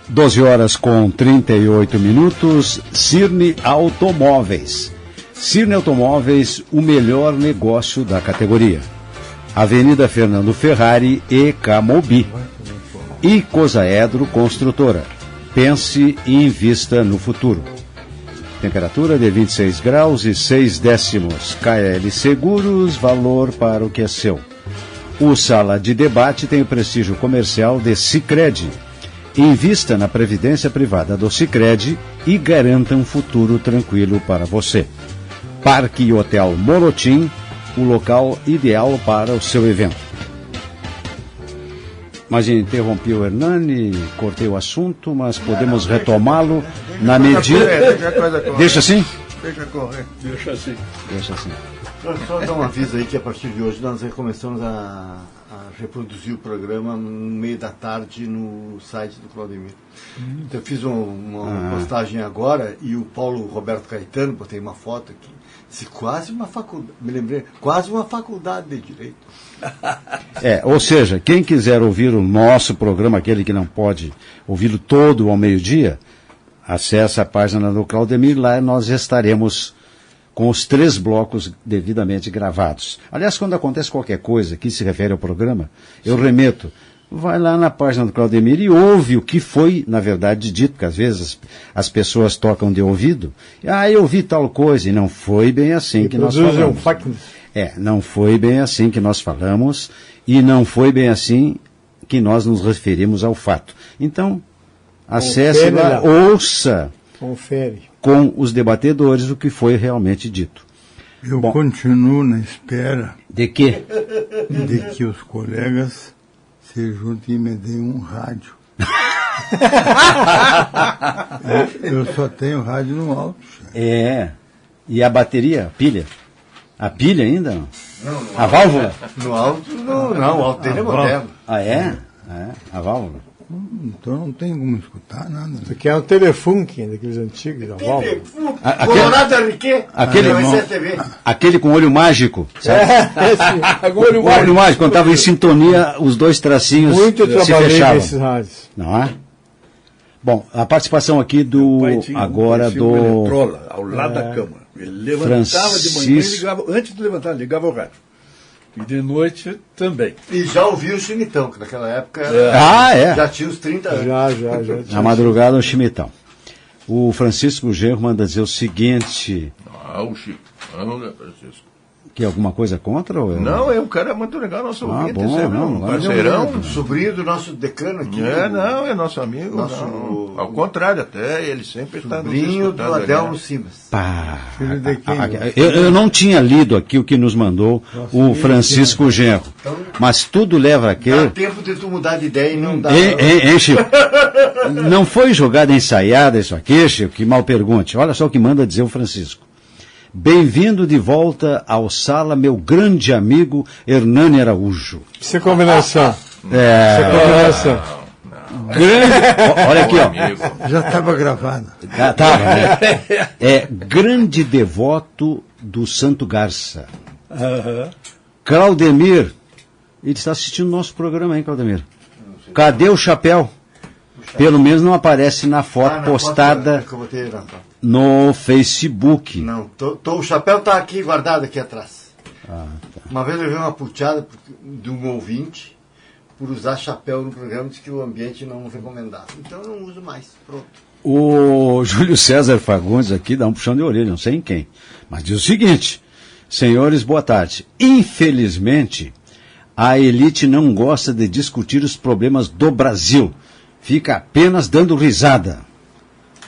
12 horas com 38 minutos, Cirne Automóveis. Cirne Automóveis, o melhor negócio da categoria. Avenida Fernando Ferrari e Camobi. E Cosaedro Construtora. Pense e invista no futuro. Temperatura de 26 graus e 6 décimos. KL Seguros, valor para o que é seu. O Sala de Debate tem o prestígio comercial de Sicredi. Invista na previdência privada do Sicredi e garanta um futuro tranquilo para você. Parque e Hotel Morotim, o local ideal para o seu evento. Mas interrompi o Hernani, cortei o assunto, mas podemos retomá-lo na medida... Deixa assim? Deixa correr. Deixa assim. Deixa assim. Só dar um aviso aí que a partir de hoje nós começamos a reproduzir o programa no meio da tarde no site do Claudemir. Então eu fiz uma postagem agora e o Paulo Roberto Caetano, botei uma foto aqui, disse quase uma faculdade, me lembrei, quase uma faculdade de Direito. Ou seja, quem quiser ouvir o nosso programa, aquele que não pode ouvi-lo todo ao meio-dia, acesse a página do Claudemir, lá nós estaremos com os 3 blocos devidamente gravados. Aliás, quando acontece qualquer coisa que se refere ao programa, eu remeto, vai lá na página do Claudemir e ouve o que foi, na verdade, dito, porque às vezes as pessoas tocam de ouvido, eu ouvi tal coisa, e não foi bem assim que nós falamos. Não foi bem assim que nós falamos, e não foi bem assim que nós nos referimos ao fato. Então, acesse lá, ouça. Confere. Com os debatedores o que foi realmente dito. Eu continuo na espera. De quê? De que os colegas se juntem e me deem um rádio. eu só tenho rádio no alto. E a bateria, a pilha? A pilha ainda? Não, a válvula? No alto, não, o alto dele é moderno. A válvula. Então não tem como escutar nada. Isso aqui é um telefunk daqueles antigos, da válvula. Colorado Henrique, aquele com olho mágico. O olho mágico, quando estava em sintonia, os 2 tracinhos se fechavam. Nesses rádios. Não é? Bom, a participação aqui do eletrola, ao lado da cama. Ele levantava de manhã e ligava, antes de levantar, ligava o rádio. E de noite também. E já ouviu o Chimitão, que naquela época já tinha os 30 anos. Já. Na madrugada, o Chimitão. O Francisco Genro manda dizer o seguinte... o Chico. Não, Francisco. Que alguma coisa contra? Ou não, é um cara muito legal, nosso ouvinte. Bom, parceirão. Sobrinho do nosso decano aqui. É nosso amigo. Ao contrário, até ele sempre está nos escutando. Sobrinho do Adelmo Simas. Filho de quem? Eu não tinha lido aqui o que nos mandou o Francisco Genro. Então, mas tudo leva a crer... Dá tempo de tu mudar de ideia e não dá... Chico? Não foi jogada ensaiada isso aqui, Chico? Que mal pergunte. Olha só o que manda dizer o Francisco. Bem-vindo de volta ao Sala, meu grande amigo Hernani Araújo. Isso é combinação. Olha aqui, ó. Já estava gravado. Tava, né? Grande devoto do Santo Garça. Claudemir. Ele está assistindo o nosso programa, hein, Claudemir? Cadê o chapéu? Pelo menos não aparece na foto postada no Facebook. Não, o chapéu está aqui, guardado aqui atrás. Uma vez eu vi uma puteada de um ouvinte por usar chapéu no programa, disse que o ambiente não recomendava. Então eu não uso mais, pronto. O Júlio César Fagundes aqui dá um puxão de orelha, não sei em quem, mas diz o seguinte: senhores, boa tarde. Infelizmente, a elite não gosta de discutir os problemas do Brasil. Fica apenas dando risada.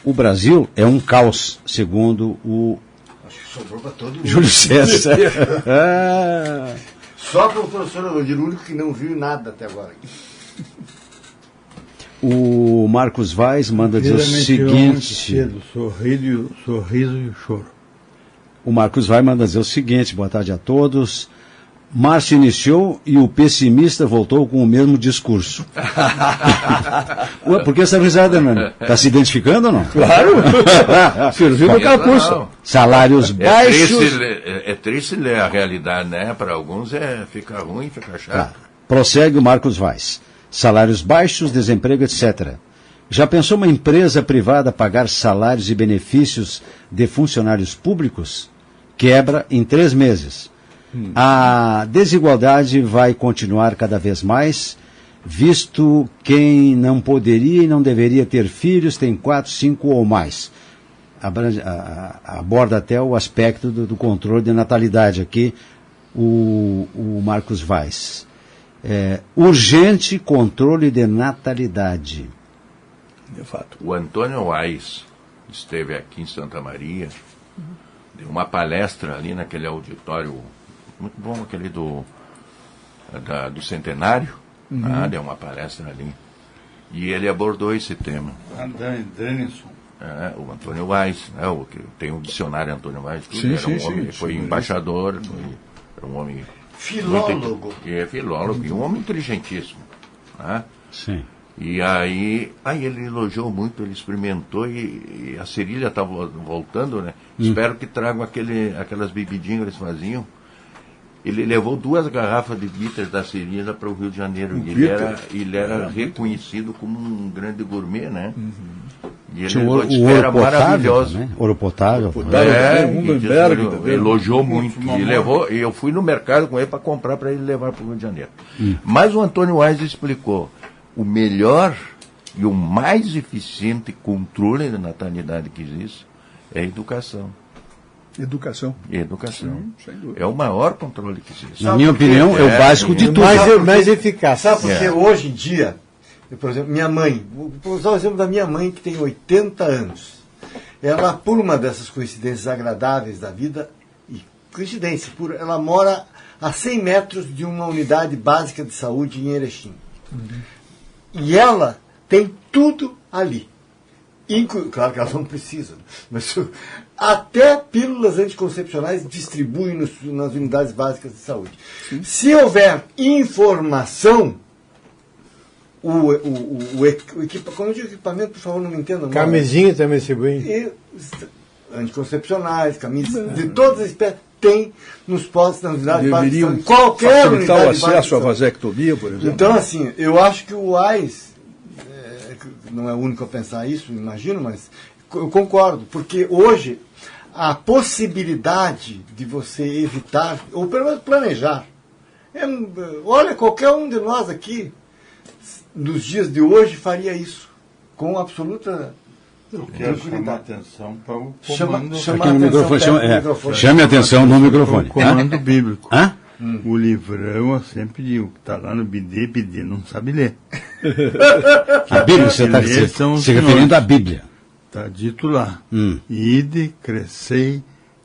O Brasil é um caos, segundo o Acho que sobrou para todo mundo. Júlio César. Só para o professor Alandir, o único que não viu nada até agora. O Marcos Vaz manda dizer o seguinte... Cedo, sorriso e choro. O Marcos Vaz manda dizer o seguinte: boa tarde a todos. Março iniciou e o pessimista voltou com o mesmo discurso. Ué, por que essa risada, mano? Está se identificando ou não? Claro! Serviu no capuz. Salários baixos... É triste ler a realidade, né? Para alguns fica ruim, fica chato. Prossegue o Marcos Vaz. Salários baixos, desemprego, etc. Já pensou uma empresa privada pagar salários e benefícios de funcionários públicos? Quebra em 3 meses. A desigualdade vai continuar cada vez mais, visto quem não poderia e não deveria ter filhos tem 4, 5 ou mais. Aborda até o aspecto do controle de natalidade aqui, o Marcos Vaz. Urgente controle de natalidade. De fato. O Antônio Wais esteve aqui em Santa Maria, deu uma palestra ali naquele auditório muito bom, aquele do Centenário, deu uma palestra ali. E ele abordou esse tema. Danielson. O Antônio Wais, tem um dicionário Antônio Wais, foi embaixador, era um homem... Filólogo. Filólogo, e um homem inteligentíssimo. Sim. E aí ele elogiou muito, ele experimentou e a Cirília está voltando, né? Espero que tragam aquelas bebidinhas que eles faziam. Ele levou 2 garrafas de bitters da Cirília para o Rio de Janeiro. E ele era reconhecido como um grande gourmet, né? E ele levou de espera maravilhosa. Né? Ouro potável. Elogiou muito. E eu fui no mercado com ele para comprar para ele levar para o Rio de Janeiro. Mas o Antônio Wais explicou: o melhor e o mais eficiente controle da natalidade que existe é a educação. Educação. Sem dúvida. É o maior controle que existe. Na minha opinião, é o básico de tudo. Mais eficaz. Sabe porque hoje em dia, por exemplo, minha mãe, vou usar o exemplo da minha mãe, que tem 80 anos. Ela, por uma dessas coincidências agradáveis da vida, ela mora a 100 metros de uma unidade básica de saúde em Erechim. E ela tem tudo ali. Claro que ela não precisa, mas até pílulas anticoncepcionais distribuem nas unidades básicas de saúde. Se houver informação, o equipamento, quando eu digo equipamento, por favor, não me entendam. Camisinha também distribui. Anticoncepcionais, camisas de todas as espécies, tem nos postos, nas unidades básicas de saúde. Qualquer unidade o acesso à vasectomia, por exemplo. Então, assim, eu acho que o Wais, não é o único a pensar isso, imagino, mas eu concordo, porque hoje a possibilidade de você evitar, ou pelo menos planejar, olha, qualquer um de nós aqui, nos dias de hoje, faria isso, com absoluta... Eu quero chamar a atenção para o comando... Chame a atenção no microfone. O comando bíblico. O livrão, eu sempre digo, que está lá no BD, não sabe ler. A Bíblia, você está se referindo à Bíblia. Está dito lá. Ide, crescei,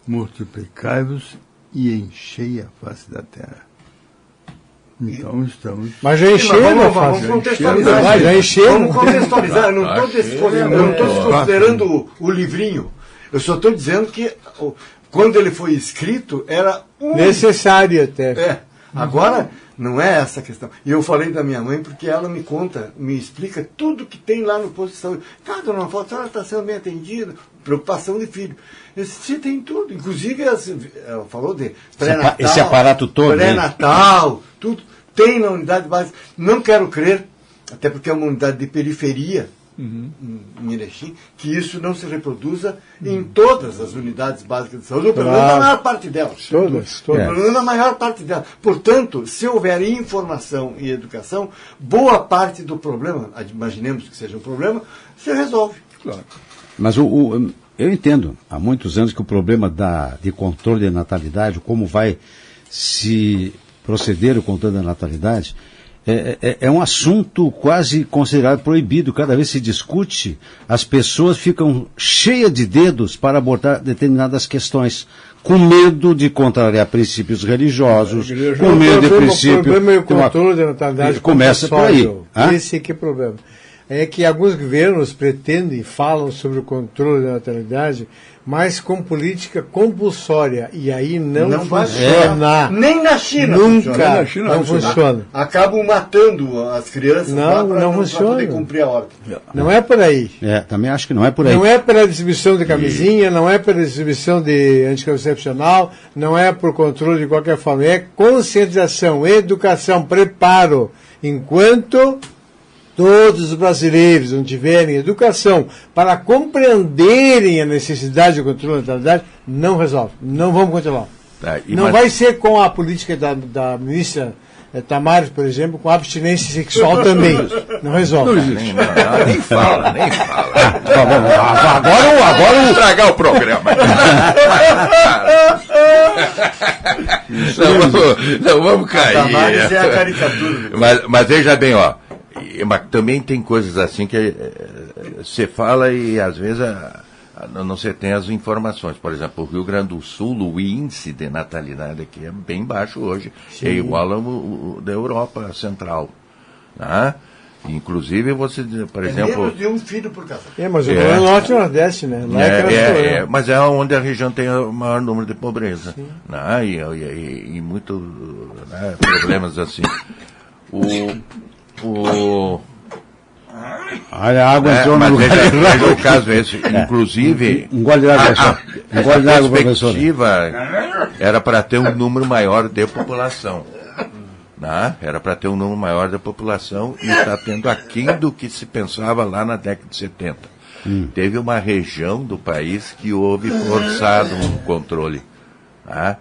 multiplicai-vos e enchei a face da terra. Então estamos... Mas já encheram, vamos contextualizar. Vamos contextualizar. Eu não estou desconsiderando o livrinho. Eu só estou dizendo que quando ele foi escrito era necessário até. Agora não é essa a questão. E eu falei da minha mãe porque ela me explica tudo que tem lá no posto de saúde. Dona Mafalda, a senhora está sendo bem atendida, preocupação de filho. Você tem tudo, inclusive ela falou de pré-natal. Esse aparato todo. Pré-natal, tudo. Tem na unidade básica. Não quero crer, até porque é uma unidade de periferia, em Erechim, que isso não se reproduza em todas as unidades básicas de saúde, ou pelo menos na maior parte delas. Todas. Pelo menos na maior parte delas. Portanto, se houver informação e educação, boa parte do problema, imaginemos que seja um problema, se resolve. Claro. Mas eu entendo há muitos anos que o problema de controle de natalidade, como vai se proceder o controle da natalidade, é um assunto quase considerado proibido. Cada vez que se discute, as pessoas ficam cheias de dedos para abordar determinadas questões, com medo de contrariar princípios religiosos, com medo de princípios... O problema é o controle da natalidade. Começa por aí. Esse aqui é o problema. É que alguns governos pretendem, falam sobre o controle da natalidade, mas com política compulsória. E aí não funciona. Nem na China. Nunca. Não funciona. Acabam matando as crianças não funciona. Para poder cumprir a ordem. Não é por aí. Também acho que não é por aí. Não é pela distribuição de camisinha, não é pela distribuição de anticoncepcional, não é por controle de qualquer forma. É conscientização, educação, preparo. Enquanto todos os brasileiros não tiverem educação para compreenderem a necessidade do controle da natalidade, não resolve. Não vamos continuar. Não vai ser com a política da ministra Tamares, por exemplo, com abstinência sexual também. Não resolve. Nem fala. Agora vamos estragar o programa. Não vamos cair. Tamares é a caricatura. Mas veja bem, ó. Mas também tem coisas assim que você fala e às vezes não se tem as informações. Por exemplo, o Rio Grande do Sul, o índice de natalidade aqui é bem baixo hoje. Sim. É igual ao da Europa Central. Né? Inclusive, você, por exemplo... menos de um filho por casal. Mas o Norte e o Nordeste, né? Lá mas é onde a região tem o maior número de pobreza. Né? E muitos problemas assim. Olha, a água entrou no lugar. Veja o caso esse. Inclusive, um gole de água, a perspectiva era para ter um número maior de população. Né? Era para ter um número maior de população e está tendo aquém do que se pensava lá na década de 70. Teve uma região do país que houve forçado um controle. Né?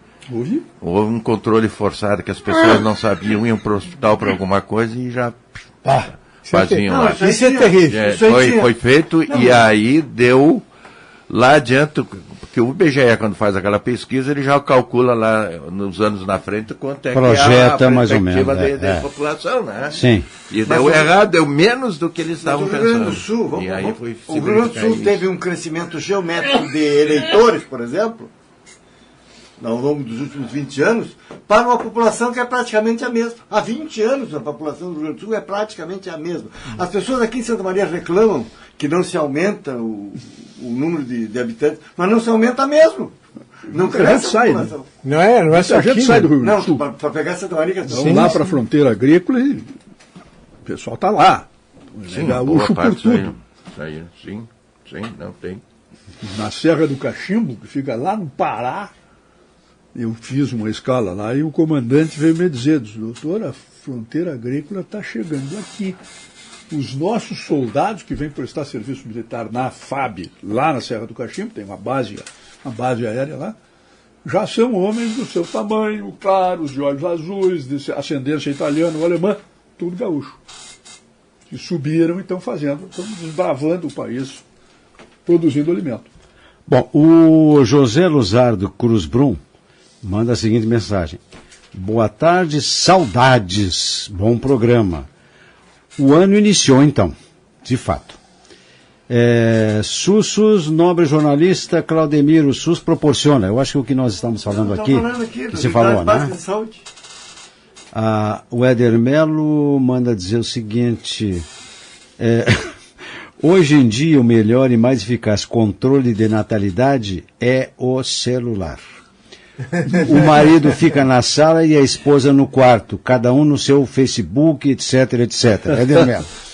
Houve um controle forçado que as pessoas não sabiam, iam para o hospital para alguma coisa e já faziam lá. Isso é terrível. Foi feito e aí deu lá adiante, porque o IBGE, quando faz aquela pesquisa, ele já calcula lá nos anos na frente quanto é projeta que é a mais ou menos da população, né? Sim. E deu errado, deu menos do que eles estavam pensando. O Rio Grande do Sul, o Rio Grande do Sul teve um crescimento geométrico de eleitores, por exemplo, ao longo dos últimos 20 anos, para uma população que é praticamente a mesma. Há 20 anos a população do Rio Grande do Sul é praticamente a mesma. As pessoas aqui em Santa Maria reclamam que não se aumenta o número de habitantes, mas não se aumenta mesmo. Não cresce a população. Né? Não é só a gente sai do Rio Grande do Sul. Para pegar Santa Maria... Vamos lá para a fronteira agrícola e o pessoal está lá. Sim, gaúcho por tudo. Sim, não tem. Na Serra do Cachimbo, que fica lá no Pará, eu fiz uma escala lá e o comandante veio me dizer, doutor, a fronteira agrícola está chegando aqui. Os nossos soldados que vêm prestar serviço militar na FAB, lá na Serra do Cachimbo, tem uma base aérea lá, já são homens do seu tamanho, claros, de olhos azuis, de ascendência italiana ou alemã, tudo gaúcho. Que subiram e estão desbravando o país, produzindo alimento. Bom, o José Luzardo Cruz Brum manda a seguinte mensagem. Boa tarde, saudades. Bom programa. O ano iniciou, então, de fato. SUS, nobre jornalista Claudemir, o SUS proporciona. Eu acho que o que nós estamos falando aqui, que você falou, né? O Éder Melo manda dizer o seguinte... Hoje em dia, o melhor e mais eficaz controle de natalidade é o celular. O marido fica na sala e a esposa no quarto, cada um no seu Facebook, etc, etc.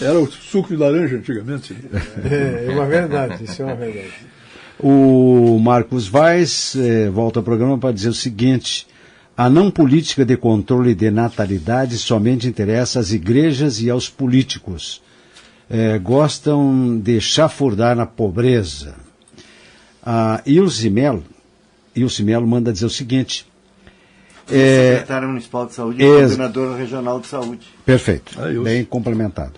Era o suco de laranja antigamente. É uma verdade, isso é uma verdade. O Marcos Vaz volta ao programa para dizer o seguinte: a não política de controle de natalidade somente interessa às igrejas e aos políticos. Gostam de chafurdar na pobreza. A Ilse Melo manda dizer o seguinte... secretária municipal de saúde e coordenadora regional de saúde. Perfeito, bem complementado.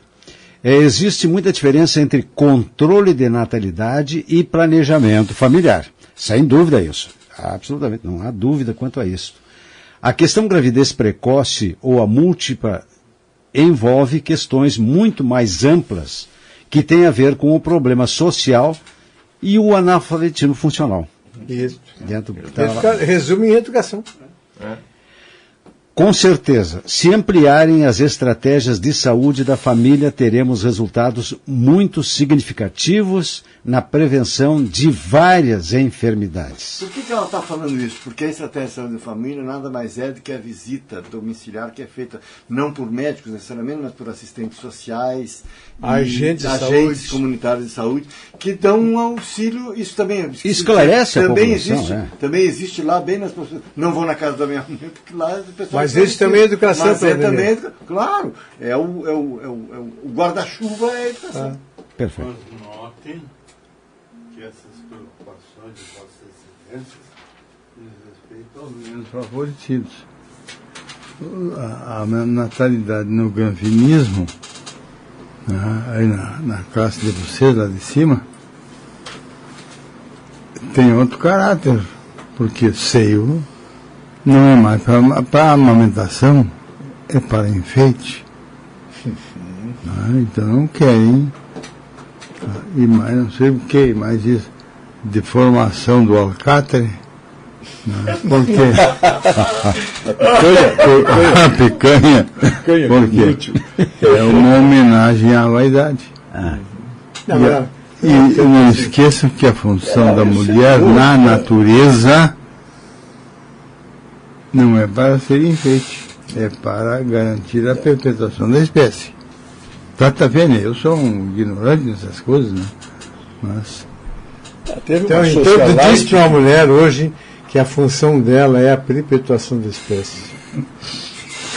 Existe muita diferença entre controle de natalidade e planejamento familiar. Sem dúvida isso. Absolutamente, não há dúvida quanto a isso. A questão gravidez precoce ou a múltipla envolve questões muito mais amplas que têm a ver com o problema social e o analfabetismo funcional. Isso. Resume em educação. Com certeza, se ampliarem as estratégias de saúde da família, teremos resultados muito significativos na prevenção de várias enfermidades. Por que ela está falando isso? Porque a estratégia de saúde da família nada mais é do que a visita domiciliar que é feita não por médicos necessariamente, mas por assistentes sociais, agentes comunitários de saúde, que dão um auxílio. Isso também esclarece a população. Também existe lá bem nas pessoas. Não vou na casa da minha mãe, porque lá o pessoal Mas esse também é educação. Mas também, claro, o guarda-chuva é a educação. Perfeito. Mas notem que essas preocupações de vossas excelências diz respeito aos menos favorecidos. A natalidade no granfinismo, aí na classe de vocês, lá de cima, tem outro caráter, porque seio não é mais para amamentação, é para enfeite. Então não querem, e mais não sei o que, mais isso, deformação do alcatre, porque a picanha, porque é uma homenagem à vaidade. E não esqueçam que a função da mulher na natureza não é para ser enfeite, é para garantir a perpetuação da espécie. Tá vendo? Eu sou um ignorante nessas coisas, né? Mas... Então diz para uma mulher hoje que a função dela é a perpetuação da espécie.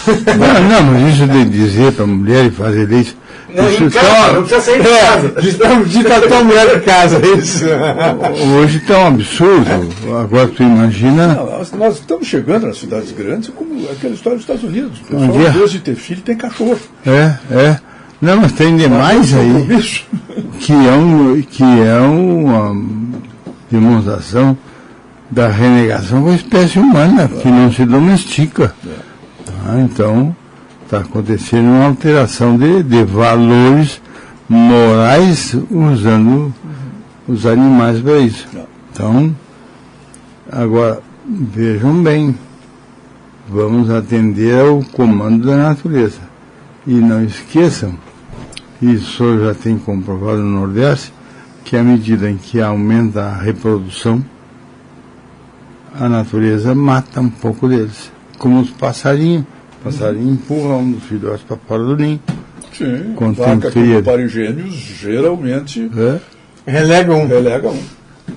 Não, mas isso de dizer para a mulher e fazer isso... Não precisa sair de casa. Diz para a tua mulher de casa, isso. Hoje está um absurdo. Agora tu imagina... Nós estamos chegando nas cidades grandes como aquela história dos Estados Unidos. O pessoal, em vez de ter filho, tem cachorro. Não, mas tem demais aí que é uma demonstração da renegação com a espécie humana, que não se domestica. Então, está acontecendo uma alteração de valores morais usando os animais para isso. Então, agora, vejam bem, vamos atender ao comando da natureza. E não esqueçam, isso já tem comprovado no Nordeste, que à medida em que aumenta a reprodução, a natureza mata um pouco deles. Como os passarinhos. O passarinho empurra um dos filhotes para fora do ninho. Sim, vaca com parigênios geralmente relega um.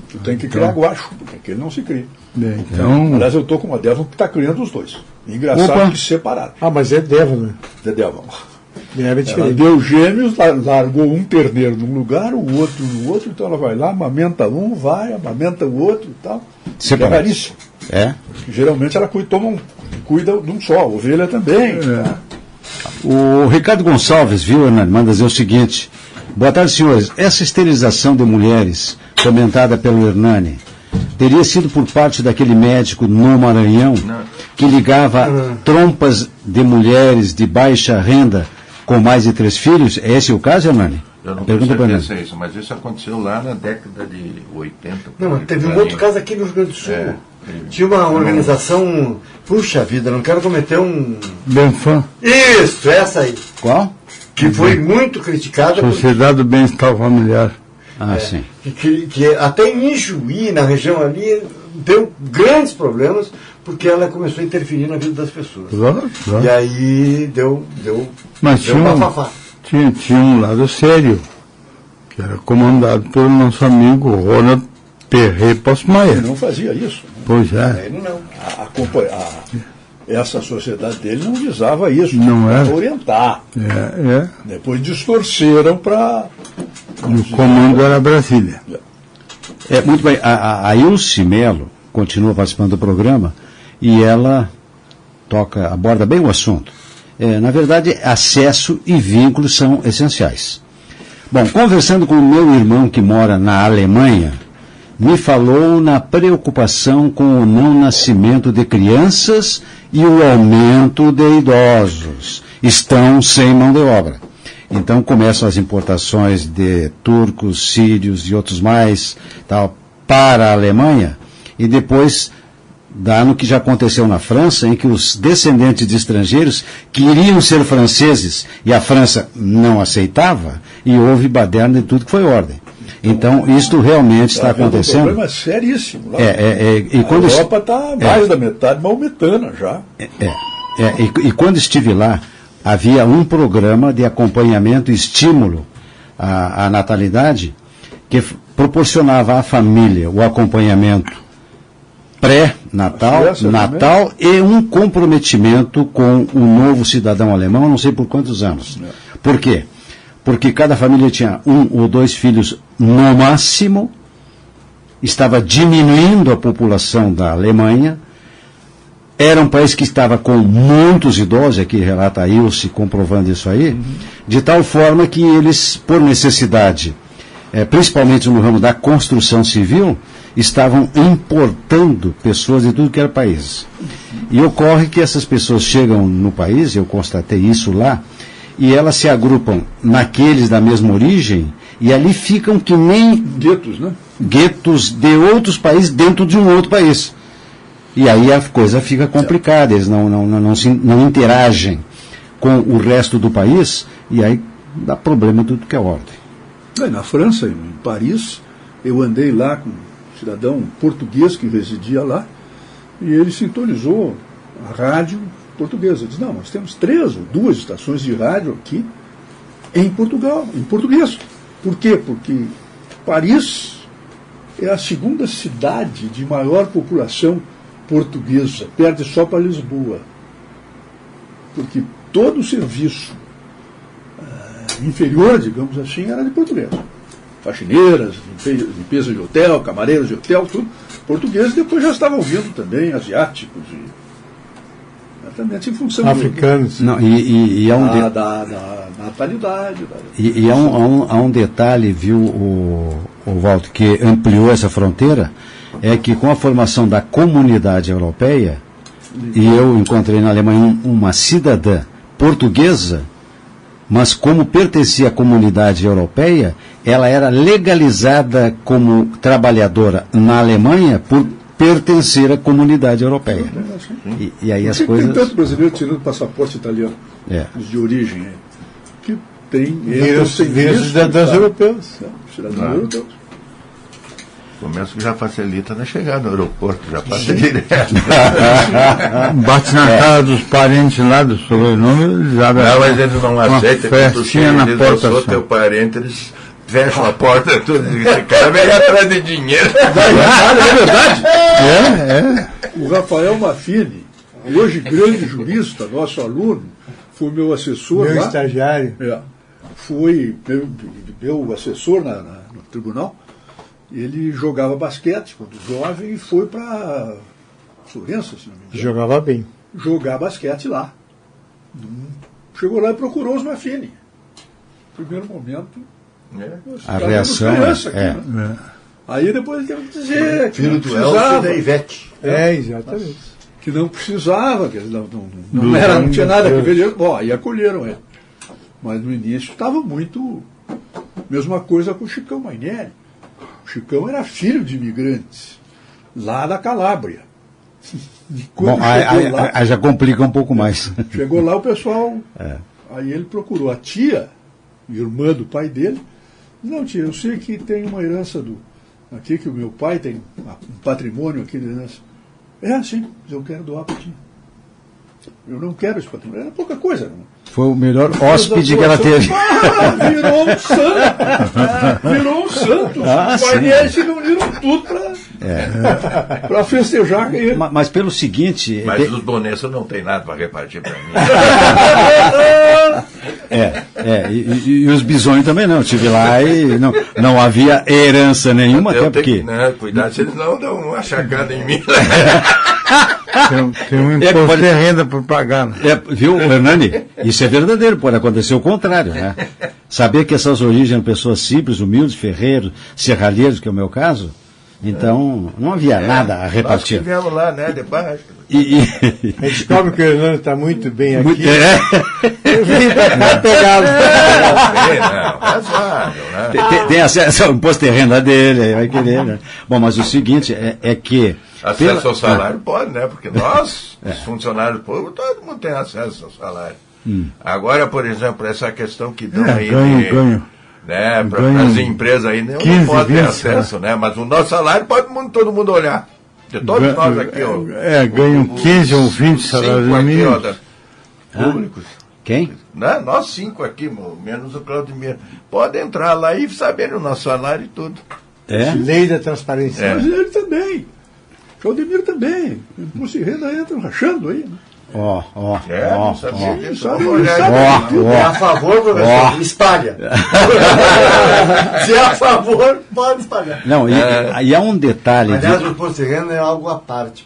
Tu tem que criar guacho, porque aquele não se cria. Então... Aliás, eu estou com uma Devon que está criando os dois. Engraçado que separado. Mas é Devon, né? É Devon. Ela deu gêmeos, largou um terneiro num lugar, o outro no outro, então ela vai lá, amamenta um, amamenta o outro e tal. É raríssimo. Geralmente ela cuida de um só, a ovelha também. O Ricardo Gonçalves, viu, Hernani, manda dizer o seguinte: boa tarde, senhores. Essa esterilização de mulheres, comentada pelo Hernani, teria sido por parte daquele médico no Maranhão que ligava trompas de mulheres de baixa renda com mais de 3 filhos? É esse o caso, Hernani? Eu não tenho certeza se é isso, mas isso aconteceu lá na década de 80. Não, teve um outro caso aqui no Rio Grande do Sul. Tinha uma organização, puxa vida, não quero cometer um... Benfam. Isso, essa aí. Qual? Que foi muito criticada. Sociedade do Bem-Estar Familiar. Sim. Que até em Ijuí, na região ali, deu grandes problemas, porque ela começou a interferir na vida das pessoas. Claro. E aí deu Mas deu bafafá. Tinha um lado sério, que era comandado pelo nosso amigo Ronald Perret Postmayer. Ele não fazia isso. Pois é. Ele não. Essa sociedade dele não visava isso. Não era. Para orientar. Depois distorceram para... O comando era Brasília. Muito bem. A Ilse Melo continua participando do programa e ela aborda bem o assunto. Na verdade, acesso e vínculos são essenciais. Bom, conversando com o meu irmão que mora na Alemanha, me falou na preocupação com o não nascimento de crianças e o aumento de idosos. Estão sem mão de obra. Então começam as importações de turcos, sírios e outros mais para a Alemanha, e depois dá no que já aconteceu na França, em que os descendentes de estrangeiros queriam ser franceses e a França não aceitava, e houve baderna de tudo que foi ordem. Então, isto realmente está acontecendo. Um problema seríssimo. Lá. A Europa está mais da metade maometana já. E quando estive lá, havia um programa de acompanhamento e estímulo à natalidade que proporcionava à família o acompanhamento pré-natal, Natal e um comprometimento com o novo cidadão alemão, não sei por quantos anos. Por quê? Porque cada família tinha 1 ou 2 filhos no máximo, estava diminuindo a população da Alemanha, era um país que estava com muitos idosos, aqui relata a Ilse comprovando isso aí, de tal forma que eles, por necessidade, principalmente no ramo da construção civil, estavam importando pessoas de tudo que era país. E ocorre que essas pessoas chegam no país, eu constatei isso lá, e elas se agrupam naqueles da mesma origem, e ali ficam que nem guetos, né? Guetos de outros países dentro de um outro país. E aí a coisa fica complicada, eles não interagem com o resto do país, e aí dá problema tudo que é ordem. Na França, em Paris, eu andei lá com um cidadão português que residia lá, e ele sintonizou a rádio portuguesa. Diz, não, nós temos 3 ou 2 estações de rádio aqui em Portugal, em português. Por quê? Porque Paris é a segunda cidade de maior população portuguesa, perde só para Lisboa. Porque todo o serviço inferior, digamos assim, era de português. Faxineiras, limpeza de hotel, camareiros de hotel, tudo. Portugueses depois já estavam vindo também, asiáticos e exatamente em função africanos. Da natalidade. Há um detalhe, viu, o Walter, que ampliou essa fronteira, é que com a formação da comunidade europeia, e eu encontrei na Alemanha uma cidadã portuguesa, mas como pertencia à comunidade europeia, ela era legalizada como trabalhadora na Alemanha por pertencer à comunidade europeia. E aí as coisas... Tem tanto brasileiro tirando passaporte italiano, os de origem, que tem... Viram cidadãos europeus. Cidadãos europeus. Começo que já facilita na chegada no aeroporto, já passa direto. Bate na cara dos parentes lá do sobrenome, eles abrem. Não, mas eles não aceitam, que tu chega eles não sou teu parente, eles fecham a porta, tudo. Esse cara vem atrás de dinheiro. É verdade. O Rafael Maffini, hoje grande jurista, nosso aluno, foi meu assessor meu lá. Estagiário. Foi meu assessor no tribunal. Ele jogava basquete quando jovem e foi para Florença, se não me engano. Jogava bem. Jogar basquete lá. Chegou lá e procurou os Maffini. Primeiro momento. A reação né? Aí depois ele teve que dizer que não precisava. Da Ivete. Exatamente. Que não precisava, que não tinha nada que ver. Bom, aí acolheram ele. Mas no início estava muito. Mesma coisa com o Chicão Maineri. O Chicão era filho de imigrantes, lá da Calábria. Bom, aí já complica um pouco mais. Chegou lá o pessoal, aí ele procurou a tia, irmã do pai dele. Não, tia, eu sei que tem uma herança aqui, que o meu pai tem um patrimônio aqui de herança. Sim, mas eu quero doar para ti. Eu não quero esse patrimônio, era pouca coisa. Não. Foi o melhor hóspede que ela teve. Virou um santo. Os painéis se reuniram tudo para festejar. Mas pelo seguinte... Mas os bonés não tem nada para repartir para mim. E os bisões também não. Eu estive lá e não havia herança nenhuma, até porque... Cuidado se eles não dão uma chacada em mim. Tem um imposto de renda para pagar. Né? Viu, Hernani? Isso é verdadeiro, pode acontecer o contrário, né? Saber que essas origens eram pessoas simples, humildes, ferreiros, serralheiros, que é o meu caso, então não havia nada a repartir. Nós estivemos lá, né, debaixo. A gente descobre que o Hernani está muito bem aqui. Eu vim para pegá-lo. Tem acesso ao imposto de renda dele, vai querer, né? Bom, mas o seguinte é que... Acesso ao salário pode, né? Porque nós, os funcionários públicos, todo mundo tem acesso ao salário. Agora, por exemplo, essa questão que dão aí ganho. Né, para as empresas aí não pode ter acesso, né? Mas o nosso salário pode todo mundo olhar. De todos nós aqui, ganham 15 ou 20 salários mínimos. Públicos. Quem? Né? Nós 5 aqui, menos o Claudemir. Pode entrar lá e saber o nosso salário e tudo. Lei da transparência. Mas ele também. Claudemir também. Imposto de renda entra rachando aí, né? É a favor, professor, espalha. Se é a favor, pode espalhar. Não, e há um detalhe. Aliás, o imposto de renda é algo à parte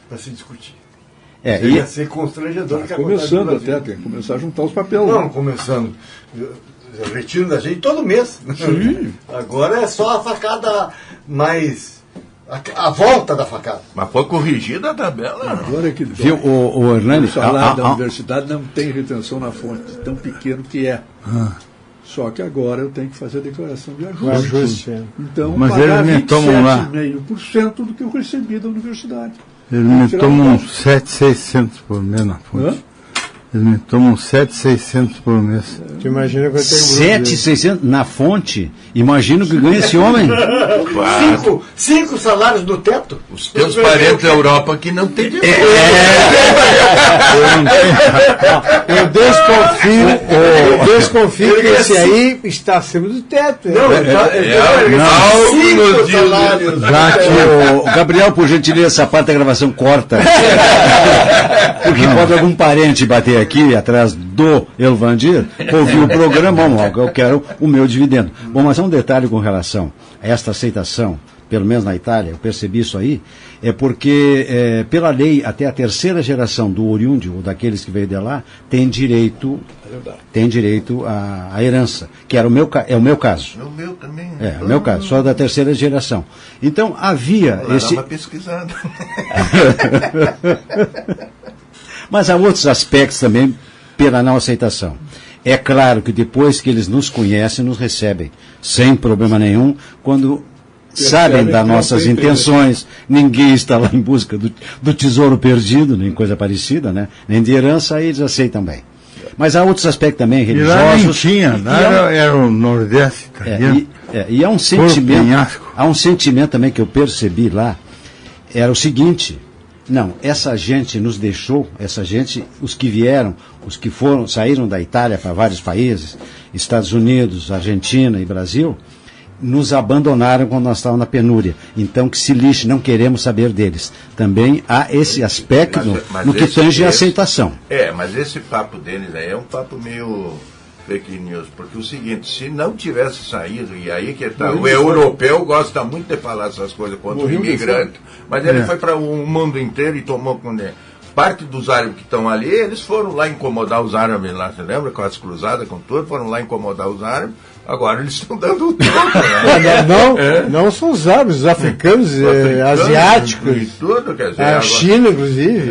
para se discutir. Ia ser constrangedor. Começando até, tem que começar a juntar os papéis. Não, começando. Retiro da gente todo mês. Sim. Agora é só a facada mais. A volta da facada. Mas foi corrigida a tabela. Agora é que viu, o Hernani, o salário da universidade não tem retenção na fonte, tão pequeno que é. Só que agora eu tenho que fazer a declaração de ajuste. Então, mas eles me tomam lá 27,5% do que eu recebi da universidade. Eles me tomam 7,600 por mês na fonte. Eles me tomam 7,600 por mês. Tu imagina que eu tenho 7,600 na fonte? Imagina o que ganha esse homem. 5 salários no teto. Os teus parentes da Europa que não tem dinheiro. Eu desconfio que esse aí está acima do teto. Não, 5 salários. Gabriel, por gentileza, essa parte da gravação corta. Porque pode algum parente bater aqui atrás do Elvandir, ouvir o programa, eu quero o meu dividendo. Bom, mas há um detalhe com relação a esta aceitação, pelo menos na Itália, eu percebi isso aí, é porque, pela lei, até a terceira geração do oriúndio, ou daqueles que veio de lá, tem direito à herança, que era é o meu caso. É o meu também. É o meu caso, só da terceira geração. Então, havia esse... Dá uma pesquisada. Mas há outros aspectos também pela não aceitação. É claro que depois que eles nos conhecem, nos recebem, sem problema nenhum, quando sabem das nossas intenções, ninguém está lá em busca do tesouro perdido, nem coisa parecida, né? Nem de herança, aí eles aceitam bem. Mas há outros aspectos também religiosos. Era o Nordeste italiano. E há um sentimento também que eu percebi lá, era o seguinte: não, essa gente nos deixou, os que vieram, os que saíram da Itália para vários países, Estados Unidos, Argentina e Brasil, nos abandonaram quando nós estávamos na penúria. Então que se lixe, não queremos saber deles. Também há esse aspecto no que tange a aceitação. Mas esse papo deles aí é um papo meio fake news, porque o seguinte, se não tivesse saído, e aí que tá, o europeu gosta muito de falar essas coisas contra o imigrante, mas ele foi para o mundo inteiro e tomou parte dos árabes que estão ali, eles foram lá incomodar os árabes lá, você lembra? Com as cruzadas, com tudo, foram lá incomodar os árabes, agora eles estão dando tudo. Não são os árabes, os africanos, asiáticos, e tudo, quer dizer, a China, inclusive.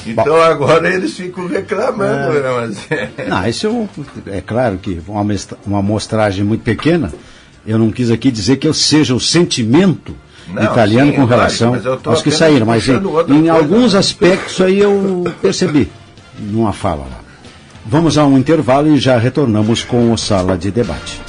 Então agora eles ficam reclamando. Não, isso é claro que uma amostragem muito pequena. Eu não quis aqui dizer que eu seja o sentimento italiano com relação aos que saíram, mas em alguns aspectos aí eu percebi numa fala lá. Vamos a um intervalo e já retornamos com o Sala de Debate.